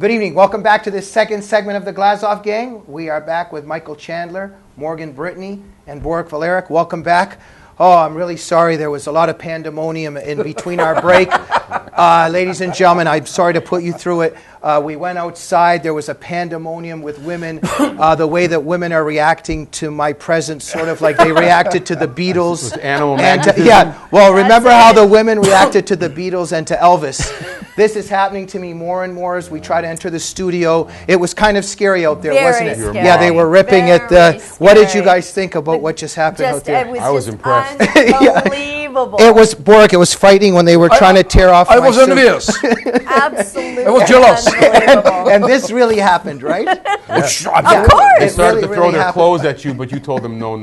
Good evening. Welcome back to this second segment of the Glazov Gang. We are back with Michael Chandler, Morgan Brittany, and Borek Volarik. Welcome back. Oh, I'm really sorry. There was a lot of pandemonium in between our break. Ladies and gentlemen, I'm sorry to put you through it. We went outside. There was a pandemonium with women. The way that women are reacting to my presence, sort of like they reacted to the Beatles. Animal magnetism. Yeah. Well, remember how the women reacted to the Beatles and to Elvis? This is happening to me more and more as we try to enter the studio. It was kind of scary out there, wasn't it? Scary. Yeah, they were ripping Very at the... What did you scary. guys think about what just happened out there? It was I was just impressed. Unbelievable. It was, Borek, it was frightening when they were trying to tear off I my was suit. envious. Absolutely. I was jealous. Unbelievable. And this really happened, right? Of They course. started to throw really their happened. clothes at you, but you told them no,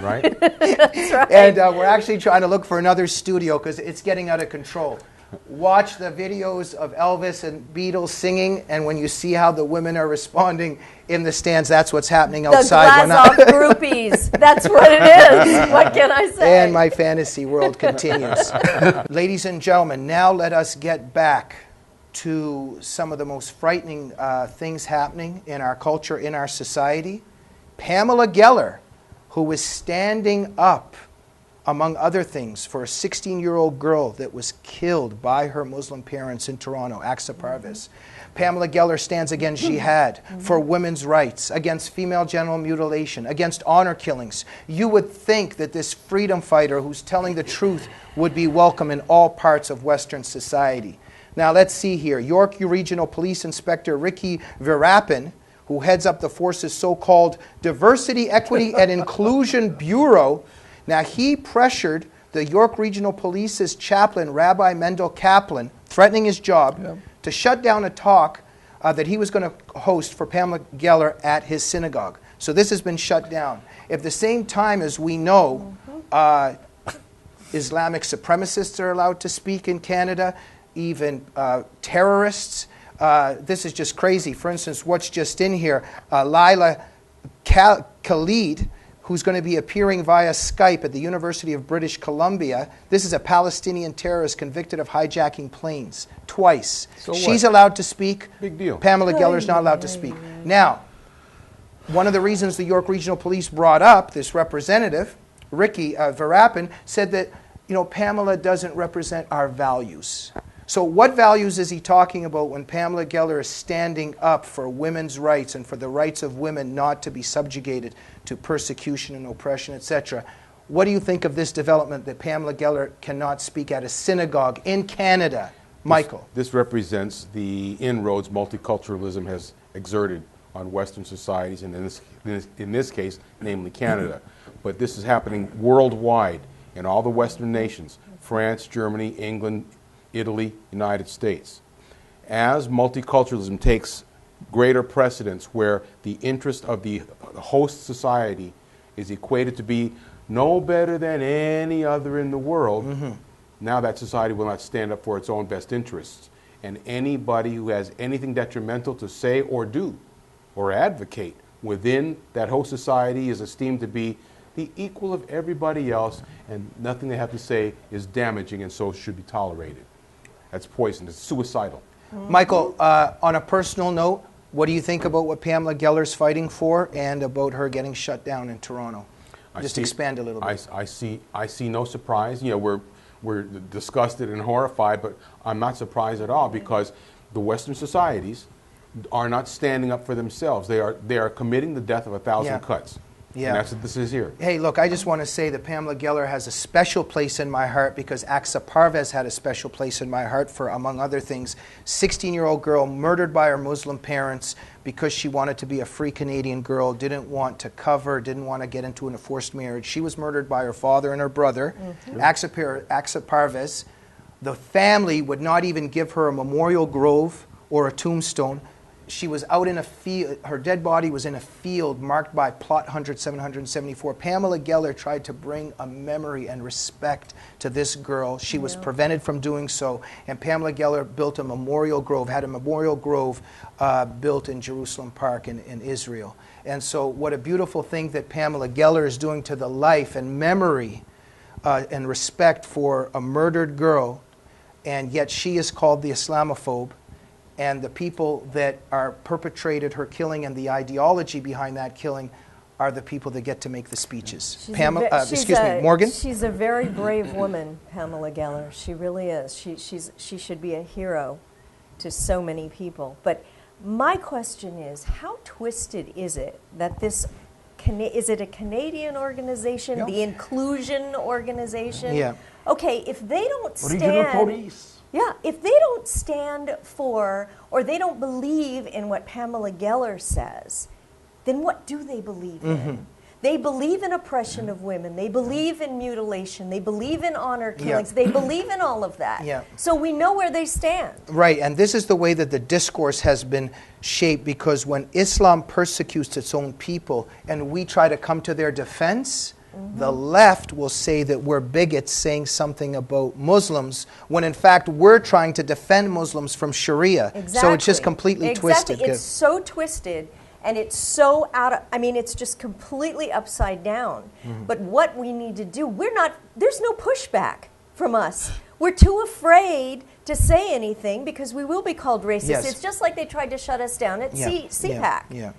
right? That's right. And we're actually trying to look for another studio because it's getting out of control. Watch the videos of Elvis and Beatles singing, and when you see how the women are responding in the stands, that's what's happening outside. The Glazov groupies. That's what it is. What can I say? And my fantasy world continues. Ladies and gentlemen, now let us get back to some of the most frightening things happening in our culture, in our society. Pamela Geller, who was standing up, among other things, for a 16-year-old girl that was killed by her Muslim parents in Toronto, Aqsa Parvez. Pamela Geller stands against jihad, for women's rights, against female genital mutilation, against honor killings. You would think that this freedom fighter who's telling the truth would be welcome in all parts of Western society. Now let's see here. York Regional Police Inspector Ricky Verapin, who heads up the force's so-called Diversity, Equity, and Inclusion Bureau. Now, he pressured the York Regional Police's chaplain, Rabbi Mendel Kaplan, threatening his job, to shut down a talk that he was going to host for Pamela Geller at his synagogue. So this has been shut down. At the same time as we know, Islamic supremacists are allowed to speak in Canada, even terrorists. This is just crazy. For instance, what's just in here, Laila Khalid, who's going to be appearing via Skype at the University of British Columbia. This is a Palestinian terrorist convicted of hijacking planes twice. So She's what? allowed to speak. Big deal. Pamela Geller's not allowed to speak. Now, one of the reasons the York Regional Police brought up this representative, Ricky Verapin, said that Pamela doesn't represent our values. So what values is he talking about when Pamela Geller is standing up for women's rights and for the rights of women not to be subjugated to persecution and oppression, etc.? What do you think of this development that Pamela Geller cannot speak at a synagogue in Canada? Michael. This represents the inroads multiculturalism has exerted on Western societies, and in this case, namely Canada. But this is happening worldwide in all the Western nations, France, Germany, England, Italy, United States. As multiculturalism takes greater precedence where the interest of the host society is equated to be no better than any other in the world, now that society will not stand up for its own best interests. And anybody who has anything detrimental to say or do or advocate within that host society is esteemed to be the equal of everybody else, and nothing they have to say is damaging and so should be tolerated. That's poison. It's suicidal. Michael, on a personal note, what do you think about what Pamela Geller's fighting for and about her getting shut down in Toronto? Just expand a little bit. I see no surprise. We're disgusted and horrified, but I'm not surprised at all because the Western societies are not standing up for themselves. They are committing the death of 1,000 cuts. Yeah. And that's what this is here. Hey, look, I just want to say that Pamela Geller has a special place in my heart because Aqsa Parvez had a special place in my heart for, among other things, 16-year-old girl murdered by her Muslim parents because she wanted to be a free Canadian girl, didn't want to cover, didn't want to get into an forced marriage. She was murdered by her father and her brother, Aqsa Parvez. The family would not even give her a memorial grove or a tombstone. She was out in a field, her dead body was in a field marked by plot 774. Pamela Geller tried to bring a memory and respect to this girl. She was prevented from doing so, and Pamela Geller built a memorial grove, had a memorial grove built in Jerusalem Park in Israel. And so what a beautiful thing that Pamela Geller is doing to the life and memory and respect for a murdered girl, and yet she is called the Islamophobe. and the people that are perpetrated her killing and the ideology behind that killing are the people that get to make the speeches. Pamela, Morgan? She's a very brave woman, Pamela Geller. She really is. She should be a hero to so many people. But my question is, how twisted is it that this, is it a Canadian organization, Yeah. the Inclusion Organization? Yeah. Okay, if they don't Regional stand... police. Yeah, if they don't stand for, or they don't believe in what Pamela Geller says, then what do they believe in? They believe in oppression of women. They believe in mutilation. They believe in honor killings. Yeah. They believe in all of that. Yeah. So we know where they stand. Right, and this is the way that the discourse has been shaped, because when Islam persecutes its own people and we try to come to their defense, the left will say that we're bigots saying something about Muslims, when in fact we're trying to defend Muslims from Sharia. Exactly. So it's just completely twisted. It's so twisted, and it's so it's just completely upside down. But what we need to do, there's no pushback from us. We're too afraid to say anything because we will be called racist. Yes. It's just like they tried to shut us down at CPAC, Yeah.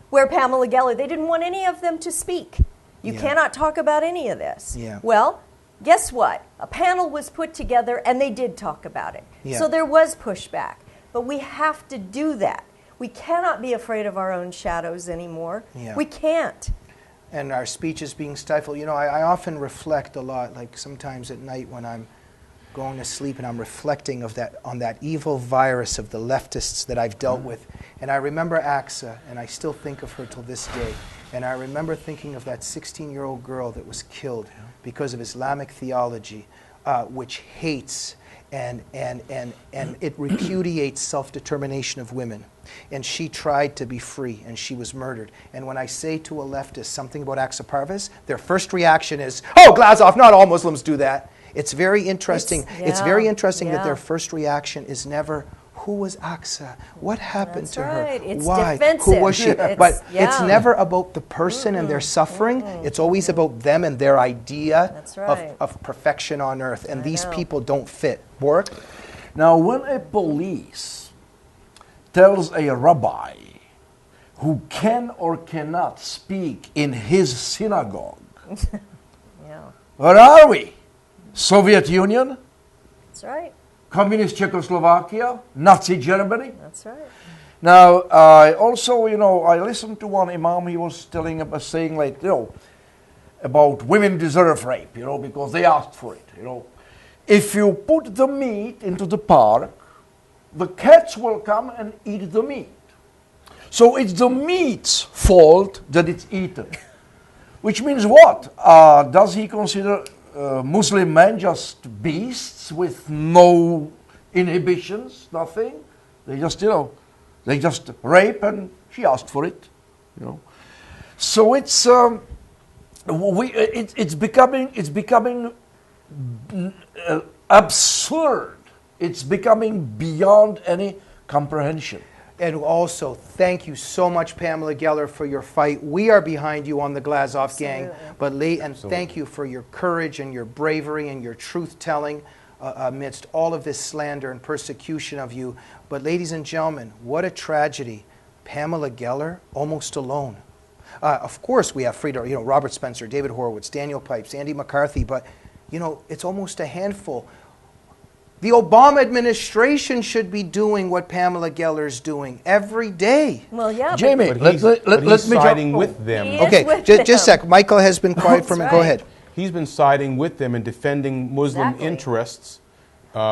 where Pamela Geller, they didn't want any of them to speak. You Yeah. cannot talk about any of this. Yeah. Well, guess what? A panel was put together and they did talk about it. Yeah. So there was pushback. But we have to do that. We cannot be afraid of our own shadows anymore. Yeah. We can't. And our speech is being stifled. You know, I often reflect a lot, like sometimes at night when I'm going to sleep and I'm reflecting on that evil virus of the leftists that I've dealt with. And I remember Aqsa, and I still think of her till this day. And I remember thinking of that 16-year-old girl that was killed because of Islamic theology, which hates and it repudiates self-determination of women. And she tried to be free, and she was murdered. And when I say to a leftist something about Aqsa Parvez, their first reaction is, "Oh, Glazov, not all Muslims do that." It's very interesting. It's very interesting that their first reaction is never, "Who was Aqsa? What happened That's to right. her? It's Why? defensive. Who was she?" It's- But yeah. it's never about the person and their suffering. It's always about them and their idea That's right. of perfection on earth. And these know. people don't fit. Borek? Now, when a police tells a rabbi who can or cannot speak in his synagogue, Yeah, where are we? Soviet Union? that's right. Communist Czechoslovakia? Nazi Germany? That's right. Now, I also, I listened to one imam, he was saying like, about women deserve rape, because they asked for it, If you put the meat into the park, the cats will come and eat the meat. So it's the meat's fault that it's eaten. Which means what? Does he consider Muslim men just beasts with no inhibitions, nothing? They just, they just rape, and she asked for it, So it's it's becoming absurd. It's becoming beyond any comprehension. And also, thank you so much, Pamela Geller, for your fight. We are behind you on the Glazov gang. But thank you for your courage and your bravery and your truth-telling amidst all of this slander and persecution of you. But ladies and gentlemen, what a tragedy. Pamela Geller, almost alone. Of course, we have freedom, Robert Spencer, David Horowitz, Daniel Pipes, Andy McCarthy, but, it's almost a handful. The Obama administration should be doing what Pamela Geller's doing every day. Well, yeah. Jamie, But he's siding with them. He is Okay, with just a them. sec. Michael has been quiet for a minute. Go right. ahead. He's been siding with them and defending Muslim Exactly. interests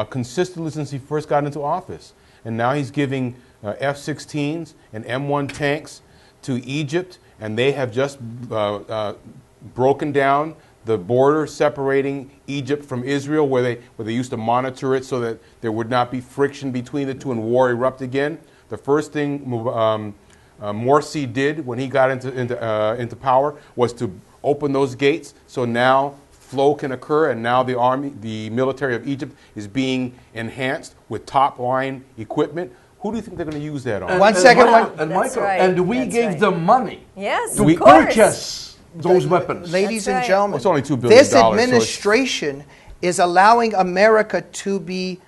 consistently since he first got into office. And now he's giving F-16s and M1 tanks to Egypt, and they have just broken down the border separating Egypt from Israel, where they used to monitor it so that there would not be friction between the two and war erupt again. The first thing Morsi did when he got into power was to open those gates, so now flow can occur, and now the military of Egypt is being enhanced with top-line equipment. Who do you think they're going to use that on? One second. And That's Michael, right. and we That's gave right. them money Yes, to of course. purchase those weapons. Ladies That's and right. gentlemen, Well, it's only $2 billion, this so it's- administration is allowing America to be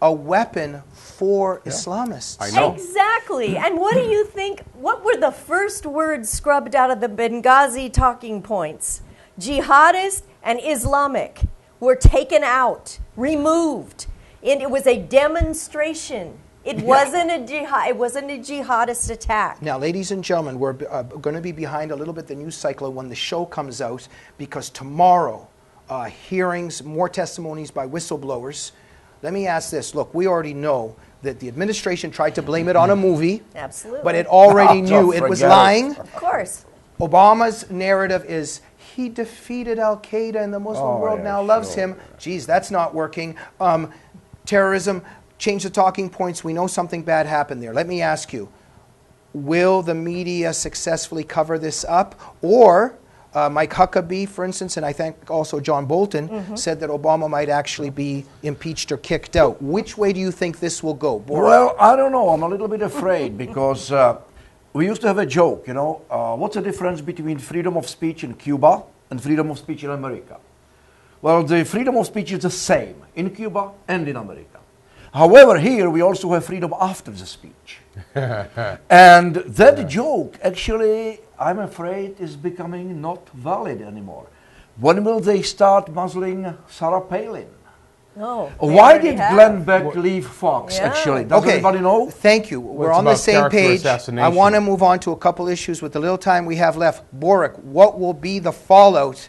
a weapon for Islamists. I know. Exactly. And what do you think? What were the first words scrubbed out of the Benghazi talking points? Jihadist and Islamic were taken out, removed. And it was a demonstration. It wasn't a jihadist attack. Now, ladies and gentlemen, we're going to be behind a little bit the news cycle when the show comes out, because tomorrow, hearings, more testimonies by whistleblowers. Let me ask this. Look, we already know that the administration tried to blame it on a movie. Absolutely. But it already knew it was lying. Of course. Obama's narrative is he defeated Al-Qaeda and the Muslim world now loves him. Geez, that's not working. Terrorism, change the talking points. We know something bad happened there. Let me ask you, will the media successfully cover this up? Or Mike Huckabee, for instance, and I think also John Bolton, said that Obama might actually be impeached or kicked out. Which way do you think this will go, Borek? Well, I don't know. I'm a little bit afraid because we used to have a joke, you know, what's the difference between freedom of speech in Cuba and freedom of speech in America? Well, the freedom of speech is the same in Cuba and in America. However, here we also have freedom after the speech. And that joke actually, I'm afraid, is becoming not valid anymore. When will they start muzzling Sarah Palin? No. Why did Glenn Beck leave Fox, actually? Does anybody know? Thank you. We're it's on the about same character page. assassination. I want to move on to a couple issues with the little time we have left. Borek, what will be the fallout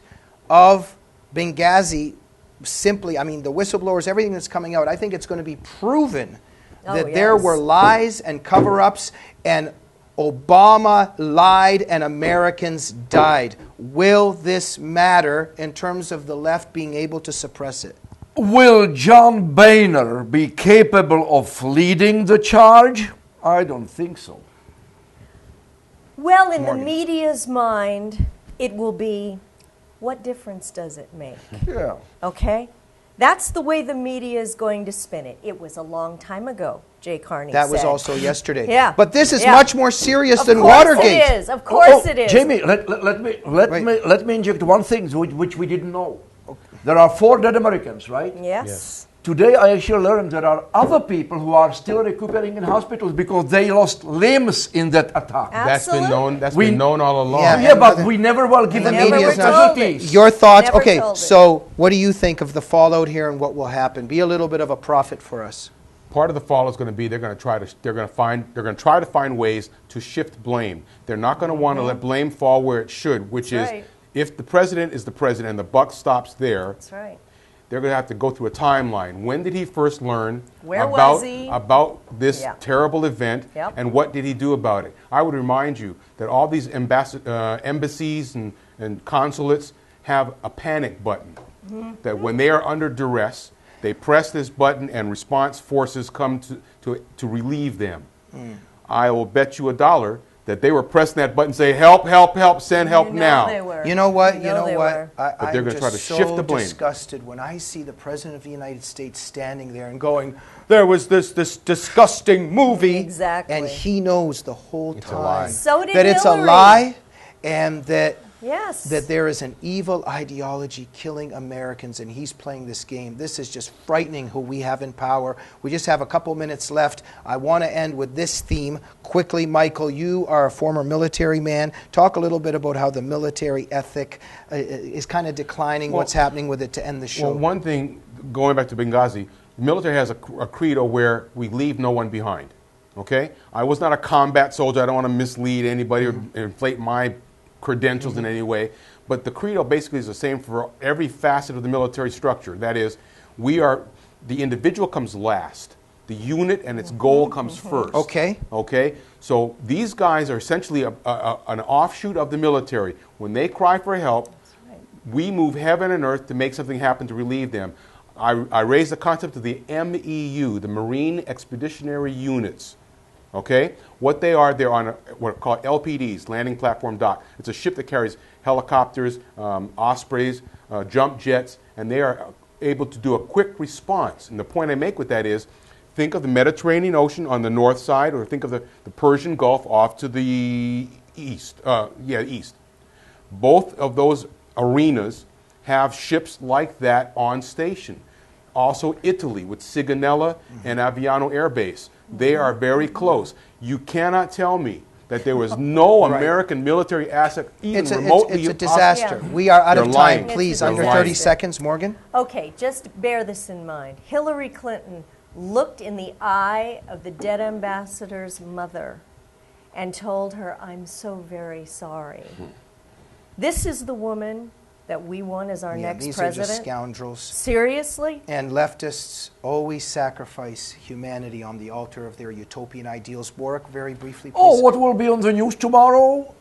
of Benghazi? Simply, I mean, the whistleblowers, everything that's coming out, I think it's going to be proven that there were lies and cover-ups, and Obama lied and Americans died. Will this matter in terms of the left being able to suppress it? Will John Boehner be capable of leading the charge? I don't think so. Well, in the media's mind, it will be, what difference does it make? Yeah. Okay? That's the way the media is going to spin it. It was a long time ago, Jay Carney That said. was also yesterday. Yeah. But this is much more serious than Of course Watergate. it is. Of course it is. Jamie, let me inject one thing which we didn't know. There are 4 dead Americans, right? Yes. Today I actually learned there are other people who are still recuperating in hospitals because they lost limbs in that attack. That's been known. That's We- been known all along. Yeah. But we never will give them Never any were told casualties. it. Your thoughts? Never Okay, told it. so what do you think of the fallout here and what will happen? Be a little bit of a prophet for us. Part of the fall is going to be they're going to try to find ways to shift blame. They're not going to want to let blame fall where it should, which That's is right. if the president is the president and the buck stops there, That's right. they're going to have to go through a timeline. When did he first learn Where was he? about this Yeah. terrible event, Yep. and what did he do about it? I would remind you that all these embassies and consulates have a panic button, that when they are under duress, they press this button and response forces come to relieve them. I will bet you $1 that they were pressing that button, say, help, help, help, send help You know now. they were. You know what? You You know know they what? were. But they're I'm gonna try just to shift the blame. disgusted when I see the President of the United States standing there and going, there was this disgusting movie. Exactly. And he knows the whole It's a lie. time So did that it's a Hillary. lie and that Yes. that there is an evil ideology killing Americans, and he's playing this game. This is just frightening who we have in power. We just have a couple minutes left. I want to end with this theme quickly. Michael, you are a former military man. Talk a little bit about how the military ethic is kind of declining, what's happening with it to end the show. Well, one thing, going back to Benghazi, the military has a credo where we leave no one behind. Okay? I was not a combat soldier. I don't want to mislead anybody or inflate my credentials in any way. But the credo basically is the same for every facet of the military structure. That is, the individual comes last. The unit and its goal comes first. Okay. Okay? So these guys are essentially an offshoot of the military. When they cry for help, we move heaven and earth to make something happen to relieve them. I raised the concept of the MEU, the Marine Expeditionary Units. Okay? What they are, they're on what are called LPDs, Landing Platform Dock. It's a ship that carries helicopters, Ospreys, jump jets, and they are able to do a quick response. And the point I make with that is, think of the Mediterranean Ocean on the north side, or think of the Persian Gulf off to the east. East. Both of those arenas have ships like that on station. Also Italy with Sigonella and Aviano Air Base. They are very close. You cannot tell me that there was no American military asset even remotely it's a disaster. Yeah. We are out of They're time. lying. Please, They're under lying. 30 seconds, Morgan. Okay, just bear this in mind. Hillary Clinton looked in the eye of the dead ambassador's mother and told her, "I'm so very sorry." This is the woman that we want as our next these president? are just scoundrels. Seriously? And leftists always sacrifice humanity on the altar of their utopian ideals. Borek, very briefly, please. Oh, what will be on the news tomorrow?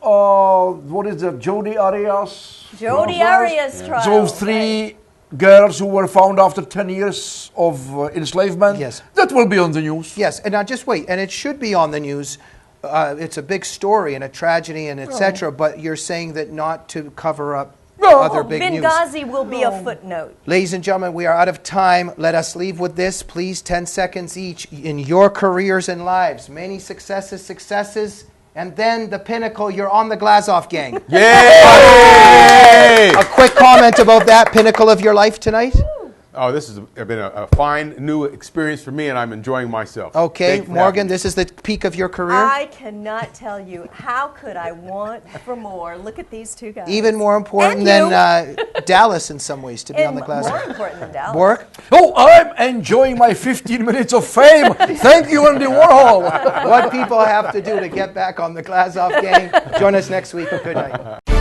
What is that? Jodi Arias? Jodi Arias trial. Those three girls who were found after 10 years of enslavement? Yes. That will be on the news. Yes, and now just wait, and it should be on the news. It's a big story and a tragedy and etc., but you're saying that not to cover up other big news. Benghazi will be a footnote. Ladies and gentlemen, we are out of time. Let us leave with this, please, 10 seconds each. In your careers and lives, many successes, and then the pinnacle, you're on the Glazov gang. Yay! A quick comment about that pinnacle of your life tonight? Oh, this has been a fine new experience for me, and I'm enjoying myself. Okay, Thank you for Morgan, having me. this is the peak of your career? I cannot tell you, how could I want for more? Look at these two guys. Even more important And than Dallas in some ways, to be on And the Glazov. more important than Dallas. Borek? Oh, I'm enjoying my 15 minutes of fame. Thank you, Andy Warhol. What people have to do to get back on the Glazov gang. Join us next week. Good night.